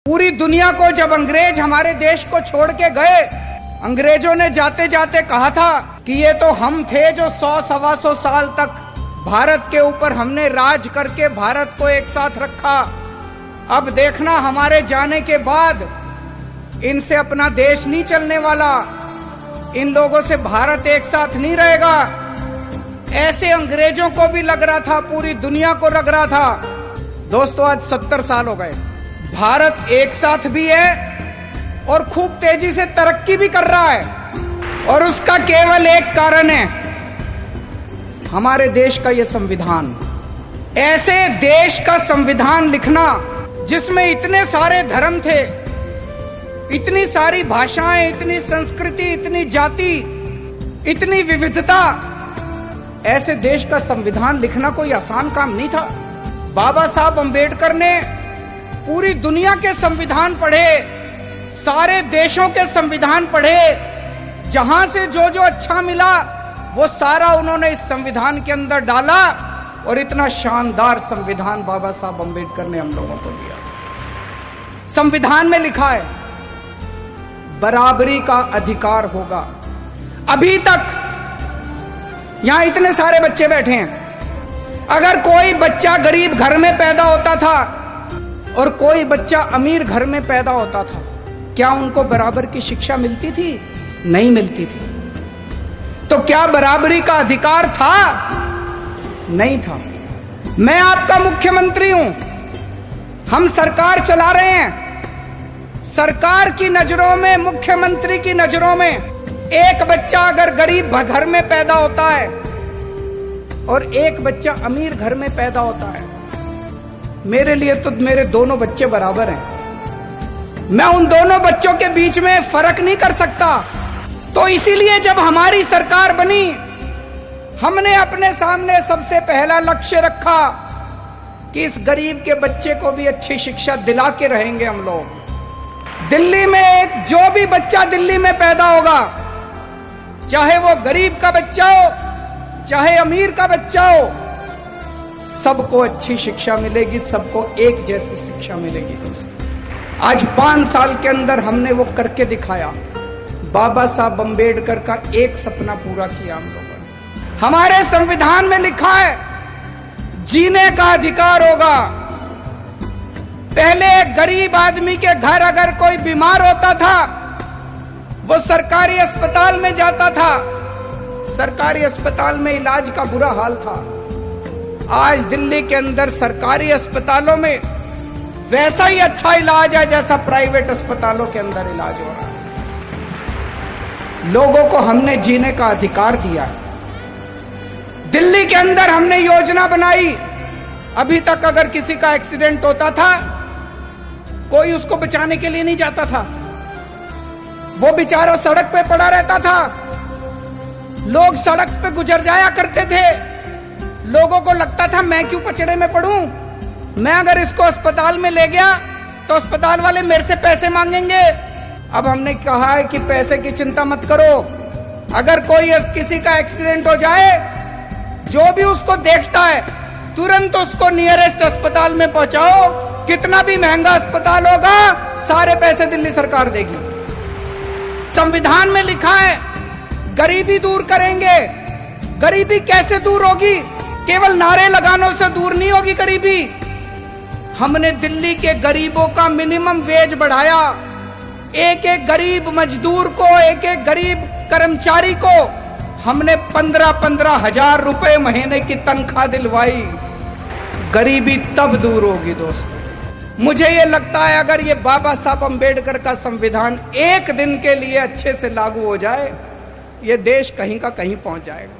पूरी दुनिया को जब अंग्रेज हमारे देश को छोड़ के गए, अंग्रेजों ने जाते जाते कहा था कि ये तो हम थे जो 100-125 साल तक भारत के ऊपर हमने राज करके भारत को एक साथ रखा। अब देखना हमारे जाने के बाद इनसे अपना देश नहीं चलने वाला, इन लोगों से भारत एक साथ नहीं रहेगा। ऐसे अंग्रेजों को भी लग रहा था, पूरी दुनिया को लग रहा था। दोस्तों, आज 70 साल हो गए, भारत एक साथ भी है और खूब तेजी से तरक्की भी कर रहा है, और उसका केवल एक कारण है, हमारे देश का ये संविधान। ऐसे देश का संविधान लिखना जिसमें इतने सारे धर्म थे, इतनी सारी भाषाएं, इतनी संस्कृति, इतनी जाति, इतनी विविधता, ऐसे देश का संविधान लिखना कोई आसान काम नहीं था। बाबा साहब अंबेडकर ने पूरी दुनिया के संविधान पढ़े, सारे देशों के संविधान पढ़े, जहां से जो जो अच्छा मिला वो सारा उन्होंने इस संविधान के अंदर डाला, और इतना शानदार संविधान बाबा साहब अंबेडकर ने हम लोगों को दिया। संविधान में लिखा है बराबरी का अधिकार होगा। अभी तक यहां इतने सारे बच्चे बैठे हैं, अगर कोई बच्चा गरीब घर में पैदा होता था और कोई बच्चा अमीर घर में पैदा होता था, क्या उनको बराबर की शिक्षा मिलती थी? नहीं मिलती थी। तो क्या बराबरी का अधिकार था? नहीं था। मैं आपका मुख्यमंत्री हूं, हम सरकार चला रहे हैं। सरकार की नजरों में, मुख्यमंत्री की नजरों में, एक बच्चा अगर गरीब घर में पैदा होता है और एक बच्चा अमीर घर में पैदा होता है, मेरे लिए तो मेरे दोनों बच्चे बराबर हैं। मैं उन दोनों बच्चों के बीच में फर्क नहीं कर सकता। तो इसीलिए जब हमारी सरकार बनी, हमने अपने सामने सबसे पहला लक्ष्य रखा कि इस गरीब के बच्चे को भी अच्छी शिक्षा दिला के रहेंगे हम लोग। दिल्ली में जो भी बच्चा दिल्ली में पैदा होगा, चाहे वो गरीब का बच्चा हो, चाहे अमीर का बच्चा हो, सबको अच्छी शिक्षा मिलेगी, सबको एक जैसी शिक्षा मिलेगी। दोस्तों, आज 5 साल के अंदर हमने वो करके दिखाया। बाबा साहब अंबेडकर का एक सपना पूरा किया हम लोगों ने। हमारे संविधान में लिखा है जीने का अधिकार होगा। पहले गरीब आदमी के घर अगर कोई बीमार होता था, वो सरकारी अस्पताल में जाता था, सरकारी अस्पताल में इलाज का बुरा हाल था। आज दिल्ली के अंदर सरकारी अस्पतालों में वैसा ही अच्छा इलाज है जैसा प्राइवेट अस्पतालों के अंदर इलाज हो रहा है। लोगों को हमने जीने का अधिकार दिया है। दिल्ली के अंदर हमने योजना बनाई। अभी तक अगर किसी का एक्सीडेंट होता था, कोई उसको बचाने के लिए नहीं जाता था, वो बेचारा सड़क पे पड़ा रहता था। लोग सड़क पे गुजर जाया करते थे, लोगों को लगता था मैं क्यों पचड़े में पड़ूं, मैं अगर इसको अस्पताल में ले गया तो अस्पताल वाले मेरे से पैसे मांगेंगे। अब हमने कहा है कि पैसे की चिंता मत करो, अगर कोई किसी का एक्सीडेंट हो जाए, जो भी उसको देखता है तुरंत उसको नियरेस्ट अस्पताल में पहुंचाओ। कितना भी महंगा अस्पताल होगा, सारे पैसे दिल्ली सरकार देगी। संविधान में लिखा है गरीबी दूर करेंगे। गरीबी कैसे दूर होगी? केवल नारे लगाने से दूर नहीं होगी गरीबी। हमने दिल्ली के गरीबों का मिनिमम वेज बढ़ाया। एक एक गरीब मजदूर को, एक एक गरीब कर्मचारी को हमने 15-15 हजार रुपए महीने की तनख्वाह दिलवाई। गरीबी तब दूर होगी। दोस्तों, मुझे ये लगता है अगर ये बाबा साहब अंबेडकर का संविधान एक दिन के लिए अच्छे से लागू हो जाए, ये देश कहीं का कहीं पहुंच जाएगा।